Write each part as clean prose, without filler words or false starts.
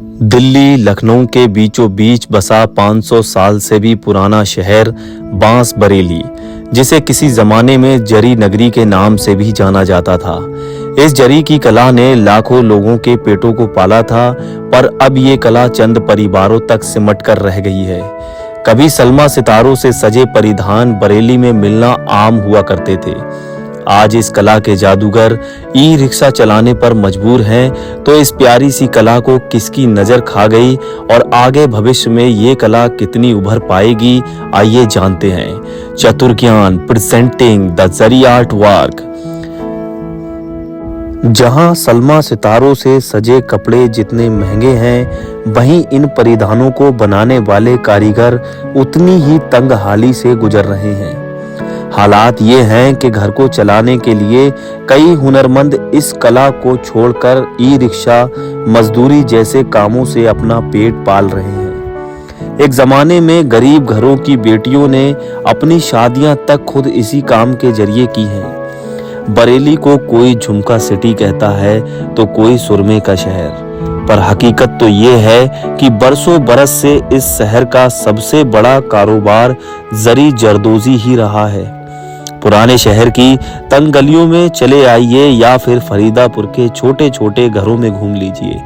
दिल्ली लखनऊ के बीचों बीच बसा 500 साल से भी पुराना शहर बांस बरेली, जिसे किसी जमाने में जरी नगरी के नाम से भी जाना जाता था। इस जरी की कला ने लाखों लोगों के पेटों को पाला था, पर अब ये कला चंद परिवारों तक सिमट कर रह गई है। कभी सलमा सितारों से सजे परिधान बरेली में मिलना आम हुआ करते थे। आज इस कला के जादूगर ई रिक्शा चलाने पर मजबूर हैं, तो इस प्यारी सी कला को किसकी नजर खा गई और आगे भविष्य में ये कला कितनी उभर पाएगी, आइए जानते हैं। चतुर ज्ञान presenting the zari art work. जहां सलमा सितारों से सजे कपड़े जितने महंगे हैं, वहीं इन परिधानों को बनाने वाले कारीगर उतनी ही तंगहाली से गुजर रहे हैं। हालात ये हैं कि घर को चलाने के लिए कई हुनरमंद इस कला को छोड़कर ई रिक्शा मजदूरी जैसे कामों से अपना पेट पाल रहे हैं। एक जमाने में गरीब घरों की बेटियों ने अपनी शादियां तक खुद इसी काम के जरिए की हैं। बरेली को कोई झुमका सिटी कहता है तो कोई सुरमे का शहर, पर हकीकत तो ये है कि बरसों बरस से इस शहर का सबसे बड़ा कारोबार जरी जरदोजी ही रहा है। पुराने शहर की तंग गलियों में चले आइए या फिर फरीदापुर के छोटे छोटे घरों में घूम लीजिए।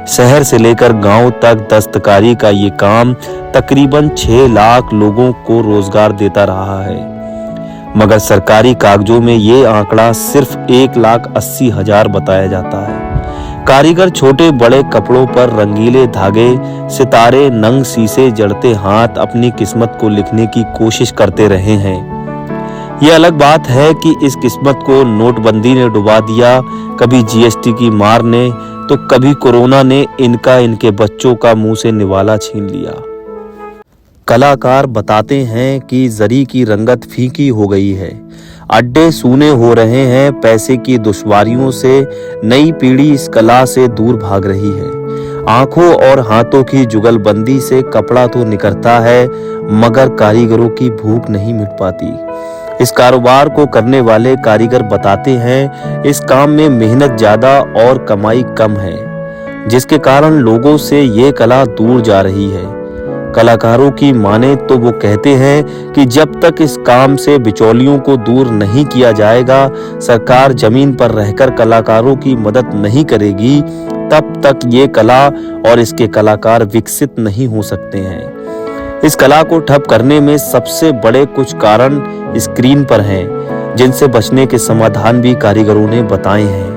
शहर से लेकर गांव तक दस्तकारी का ये काम तकरीबन 6 लाख लोगों को रोजगार देता रहा है, मगर सरकारी कागजों में ये आंकड़ा सिर्फ 1,80,000 बताया जाता है। कारीगर छोटे बड़े कपड़ों पर रंगीले धागे, सितारे, नंग शीशे जड़ते हाथ अपनी किस्मत को लिखने की कोशिश करते रहे हैं। ये अलग बात है कि इस किस्मत को नोटबंदी ने डुबा दिया, कभी जीएसटी की मार ने, तो कभी कोरोना ने इनके बच्चों का मुंह से निवाला छीन लिया। कलाकार बताते हैं कि जरी की रंगत फीकी हो गई है, अड्डे सूने हो रहे हैं। पैसे की दुश्वारियों से नई पीढ़ी इस कला से दूर भाग रही है। आंखों और हाथों की जुगलबंदी से कपड़ा तो निकलता है, मगर कारीगरों की भूख नहीं मिट पाती। इस कारोबार को करने वाले कारीगर बताते हैं, इस काम में मेहनत ज्यादा और कमाई कम है, जिसके कारण लोगों से ये कला दूर जा रही है। कलाकारों की माने तो वो कहते हैं कि जब तक इस काम से बिचौलियों को दूर नहीं किया जाएगा, सरकार जमीन पर रहकर कलाकारों की मदद नहीं करेगी, तब तक ये कला और इसके कलाकार विकसित नहीं हो सकते हैं। इस कला को ठप करने में सबसे बड़े कुछ कारण स्क्रीन पर हैं, जिनसे बचने के समाधान भी कारीगरों ने बताए हैं।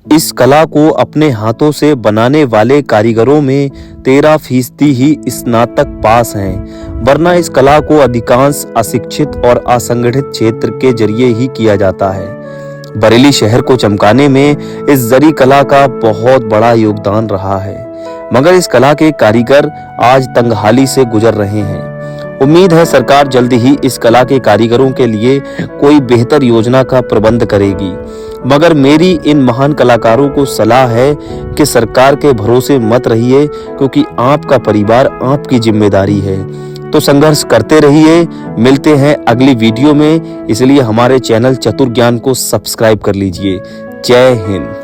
इस कला को अपने हाथों से बनाने वाले कारीगरों में 13% ही स्नातक पास हैं, वरना इस कला को अधिकांश अशिक्षित और असंगठित क्षेत्र के जरिए ही किया जाता है। बरेली शहर को चमकाने में इस जरी कला का बहुत बड़ा योगदान रहा है, मगर इस कला के कारीगर आज तंगहाली से गुजर रहे हैं। उम्मीद है सरकार जल्द ही इस कला के कारीगरों के लिए कोई बेहतर योजना का प्रबंध करेगी, मगर मेरी इन महान कलाकारों को सलाह है कि सरकार के भरोसे मत रहिए, क्योंकि आपका परिवार आपकी जिम्मेदारी है। तो संघर्ष करते रहिए। मिलते हैं अगली वीडियो में, इसलिए हमारे चैनल चतुर ज्ञान को सब्सक्राइब कर लीजिए। जय हिंद।